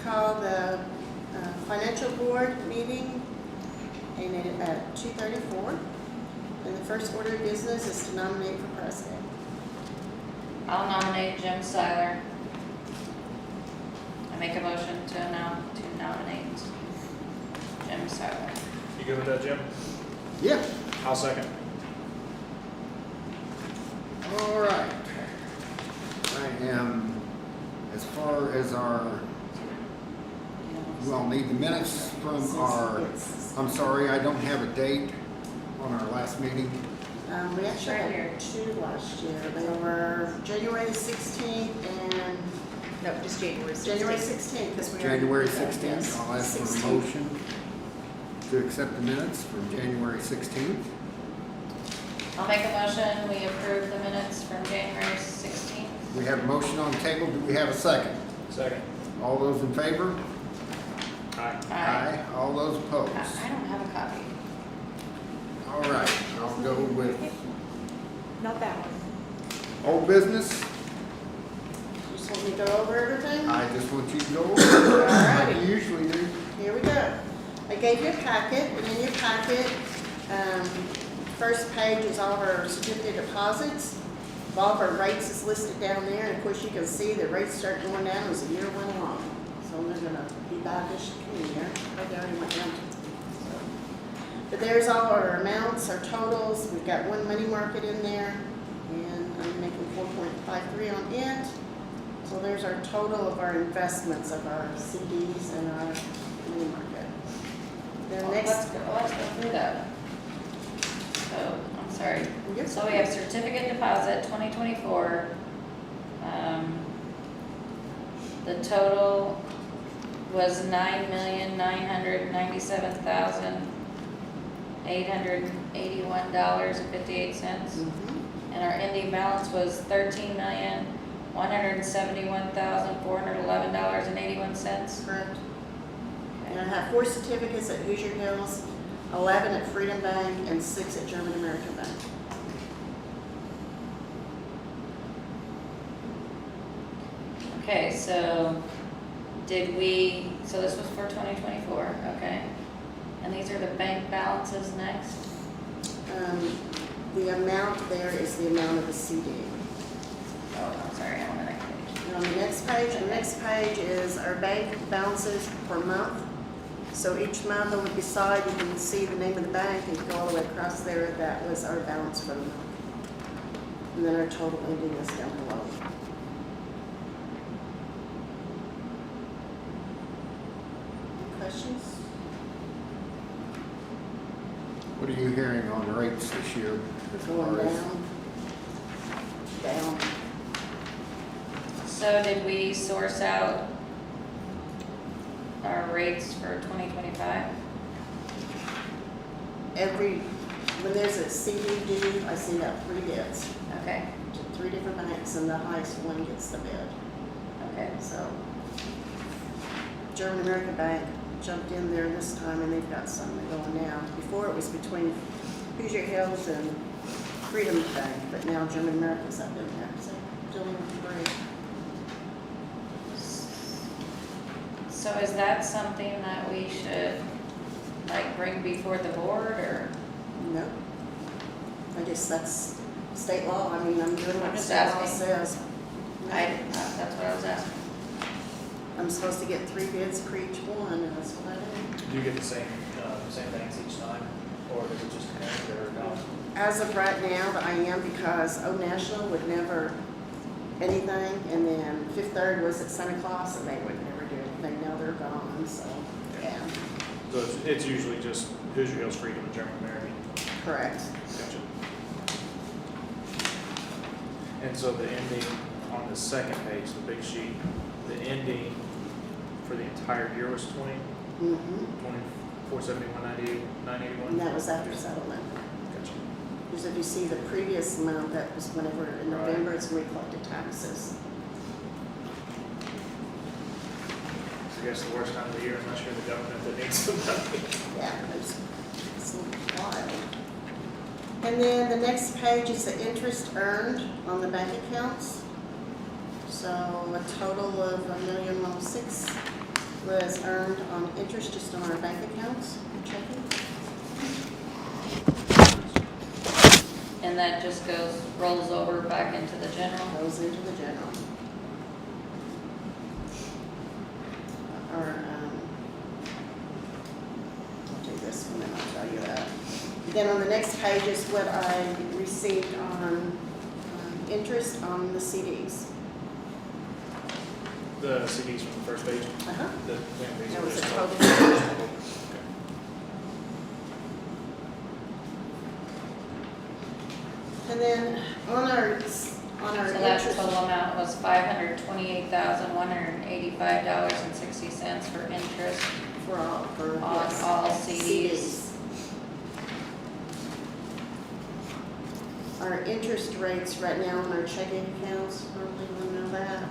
call the financial board meeting at 2:34. And the first order of business is to nominate for president. I'll nominate Jim Seiler. I make a motion to nominate Jim Seiler. You good with that, Jim? Yeah. I'll second. All right. I am, as far as you all need the minutes from I'm sorry, I don't have a date on our last meeting. We actually Right had two last year. They were January 16th and No, just January 16th. January 16th. because we already January did that, 16th. yes. I'll ask for a 16th. motion to accept the minutes from January 16th. I'll make a motion, we approve the minutes from January 16th. We have a motion on the table. Do we have a second? Second. All those in favor? Aye. All those opposed? I don't have a copy. All right, I'll go with Not that one. old business. Just want me to go over everything? I just want you to go over it like Alrighty. you usually do. Here we go. I gave you a packet, and in your packet, first page is all of our certificate deposits. All of our rates is listed down there, and of course you can see the rates start going down as the year went along. So they're gonna be bad this year. They already went down. So. But there's all our amounts, our totals. We've got one money market in there, and I'm making 4.53 on it. So there's our total of our investments of our CDs and our money market. Then Well, next, let's go through that. So, I'm sorry. Yep. So we have certificate deposit 2024. The total was $9,997,881.58. And our ending balance was $13,171,411.81. correct. And I have 4 certificates at Hoosier Hills, 11 at Freedom Bank, and 6 at German American Bank. Okay, so so this was for 2024, okay? And these are the bank balances next? The amount there is the amount of the CD. Oh, I'm sorry, I'm on the next page. And on the next page is our bank balances per month. So each month on the beside, you can see the name of the bank, and you go all the way across there. That was our balance for the month. And then our total ending is down below. Any questions? What are you hearing on rates this year? as Going far as- down. So did we source out our rates for 2025? When there's a CD due, I send out 3 bids Okay, to 3 different banks, and the highest one gets the bid. okay. So German American Bank jumped in there this time, and they've got something going now. Before it was between Hoosier Hills and Freedom Bank, but now German American's up in there, so doing great. So is that something that we should, like, bring before the board, or? No. I guess that's state law. I mean, I'm doing I'm what just state law asking. says. That's what I was asking. I'm supposed to get 3 bids for each one, and that's what I did. Do you get the same things each time, or does it just connect or not? As of right now, I am, because Old National would never anything, and then Fifth Third was at Santa Claus, and they would never do anything. Now they're gone, so, yeah, So it's usually just Hoosier Hills, Freedom, and German American. correct. Gotcha. And so the ending on the second page, the big sheet, the ending for the entire year was 471,981. And that was after settlement. Gotcha. Because if you see the previous month, that was whenever in Right. November, it's when we collected taxes. So I guess the worst time of the year, unless you're the government that needs some money. Yeah, it's wild. And then the next page is the interest earned on the bank accounts. So a total of $1,106,000. was earned on interest just on our bank accounts, checking. And that just rolls over back into the general? Goes into the general. I'll do this one and I'll tell you that. Then on the next page is what I received on interest on the CDs. The CDs from the first page, Uh-huh. the plan page. That was a just- total. Okay. And then on our So that interest. total amount was $528,185.60 for interest. For all, for, On yes. all CDs. Our interest rates right now on our checking accounts, I don't think you know that.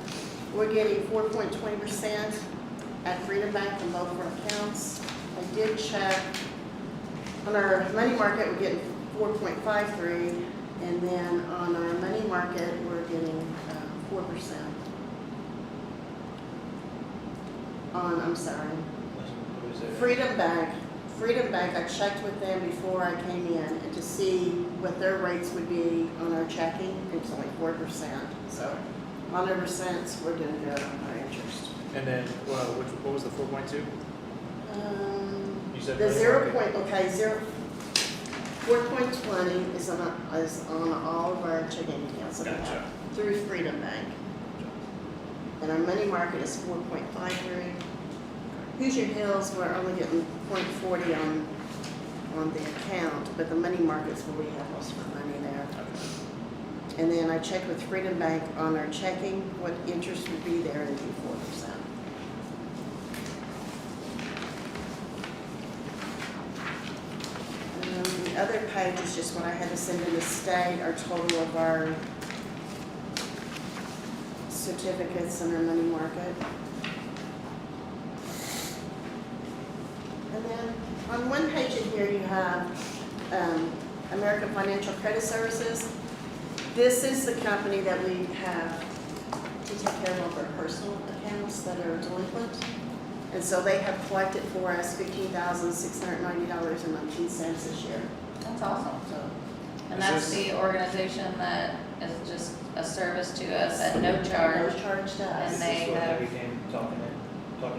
We're getting 4.20% at Freedom Bank on both of our accounts. I did check, on our money market, we're getting 4.53, and then on our money market, we're getting 4%. I'm sorry, What is it? Freedom Bank, I checked with them before I came in and to see what their rates would be on our checking, it's only 4%. So on ever since, we're doing good on our interest. And then, what was the 4.2? You said The money 4.20 is on all of our checking accounts that we Gotcha. have through Freedom Bank. And our money market is 4.53. Hoosier Hills, we're only getting 0.40 on the account, but the money market's where we have most of our money there. And then I checked with Freedom Bank on our checking, what interest would be there, and it'd be 4%. And then the other page is just what I had to send in the state, our total of our certificates and our money market. And then on one page in here, you have American Financial Credit Services. This is the company that we have to take care of our personal accounts that are delinquent. And so they have collected for us $15,690.19 this year. That's awesome. So, And Is that's this- the organization that is just a service to us at no no charge. charge to us. And Is they this what have- they became talking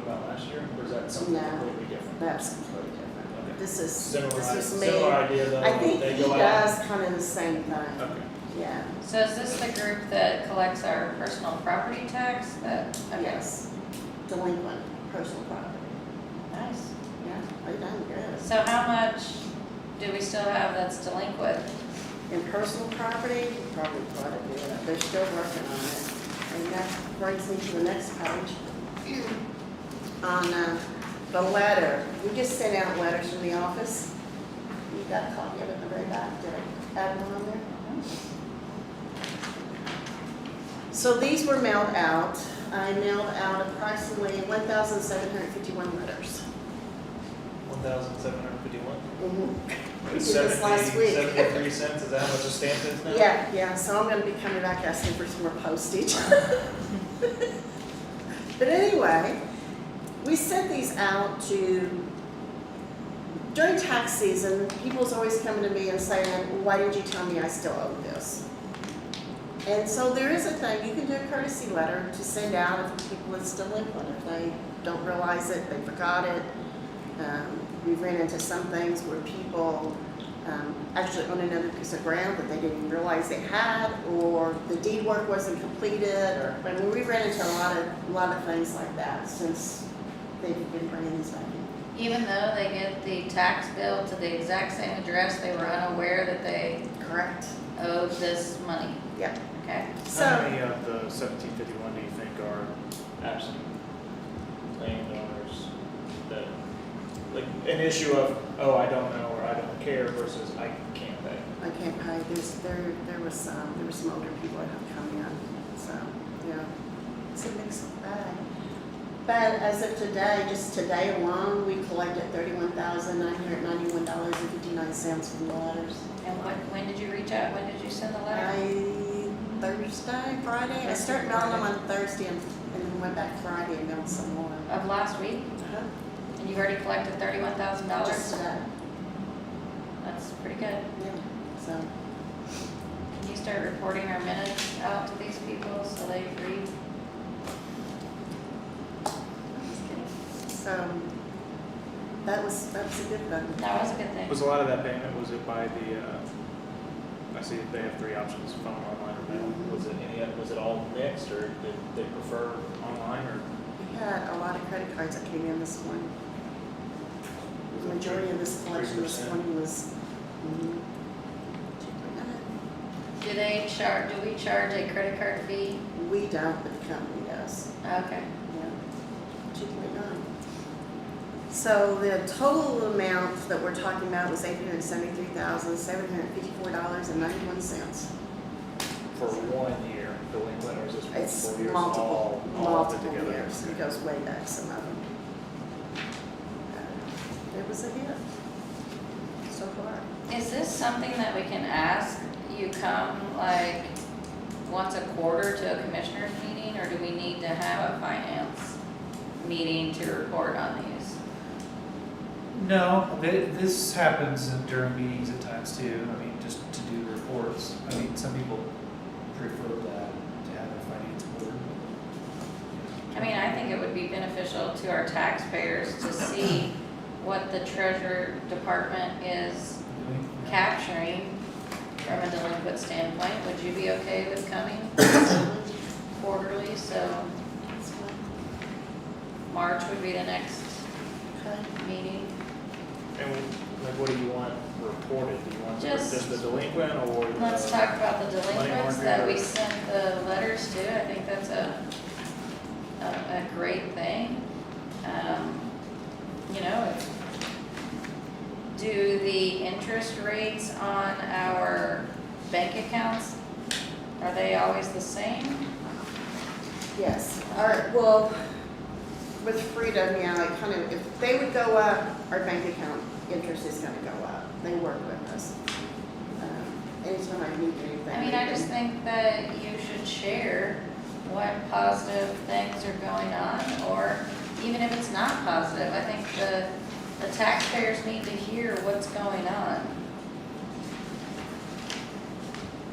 about last year, or is that something No. completely different? That's completely different. Okay. This is Similar me. idea though. I think they he go out. does kind of the same thing. Okay. Yeah, So is this the group that collects our personal property tax? Okay. yes. Delinquent personal property. Nice. Yeah, they done good. So how much do we still have that's delinquent? In personal property, probably quite a bit. They're still working on it. And that brings me to the next page. On the letter, we just sent out letters from the office. You got a copy of it in the very back, did I add one on there? So these were mailed out. I mailed out approximately 1,751 letters. 1,751. We did this last week. 73 cents, is that how much a stamp is now? Yeah, so I'm gonna be coming back asking for some more postage. But anyway, we sent these out during tax season, people's always coming to me and saying, why didn't you tell me I still owe this? And so there is a thing, you can do a courtesy letter to send out if people that's delinquent, if they don't realize it, they forgot it. We've ran into some things where people actually own another piece of ground that they didn't even realize they had, or the deed work wasn't completed, or, I mean, we've ran into a lot of things like that since they've been bringing these back in. Even though they get the tax bill to the exact same address, they were unaware that they Correct. owed this money? Yeah. Okay. So, How many of the 1751 do you think are absent landowners that, like, an issue of, oh, I don't know, or I don't care versus I can't pay? I can't pay, there was some older people that have come in, so, yeah, it's a mixed bag. But as of today, just today alone, we collected $31,991.59 from the letters. And when did you reach out? When did you send the letter? I Thursday, Friday. I started mailing them on Thursday and then went back Friday and mailed some more. Of last week? And you've already collected $31,000? Just today, That's pretty good. yeah, so. Can you start reporting our minutes out to these people so they read? Just kidding. So, that was a good one. That was a good thing. Was a lot of that payment, was it by the, I see they have three options, phone, online, or mail. Was it was it all mixed, or did they prefer online, or? We had a lot of credit cards that came in this morning. The majority of this collection this 3%? morning was, 2.9. Do we charge a credit card fee? We don't, but the company does. Okay. Yeah, 2.9. So the total amount that we're talking about was $873,754.91. For 1 year delinquent, or is this It's multiple years? multiple, All of it multiple together? years. It goes way back, some of them. It was a hit so far. Is this something that we can ask you come like once a quarter to a commissioners meeting, or do we need to have a finance meeting to report on these? No, this happens during meetings at times too. I mean, just to do reports. I mean, some people prefer that to have a finance board. I mean, I think it would be beneficial to our taxpayers to see what the treasurer department is capturing from a delinquent standpoint. Would you be okay with coming quarterly? So That's fine. March would be the next Okay. meeting. And like, what do you want reported? Do you want Just- the delinquent, or? Let's talk about the delinquents that we laundering. sent the letters to. I think that's a great thing. You know, do the interest rates on our bank accounts, are they always the same? Yes, well, with Freedom, yeah, like kind of, if they would go up, our bank account interest is gonna go up. They work with us. Anytime I need anything. I mean, I just think that you should share what positive things are going on, or even if it's not positive, I think the taxpayers need to hear what's going on.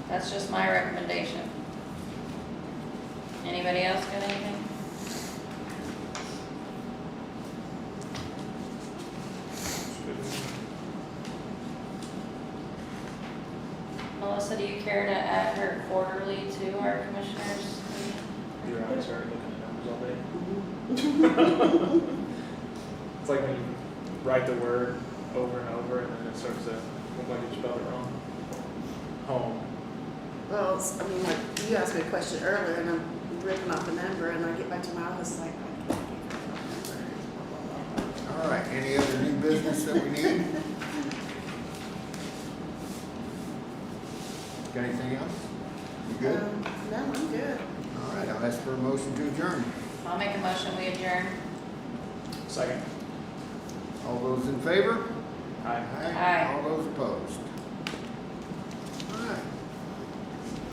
That's just my recommendation. Anybody else got anything? Melissa, do you care to add her quarterly to our commissioners meeting? Your eyes are looking at numbers all day. Mhm. It's like when you write the word over and over, and then it starts to look like you spelled it wrong. Home. Well, I mean, like, you asked me a question earlier, and I'm ripping off the number, and I get back to my office, like, I can't give her that number. All right, any other new business that we need? Got anything else? You good? No, I'm good. All right, I'll ask for a motion to adjourn. I'll make a motion, we adjourn. Second. All those in favor? Aye. Aye. All those opposed?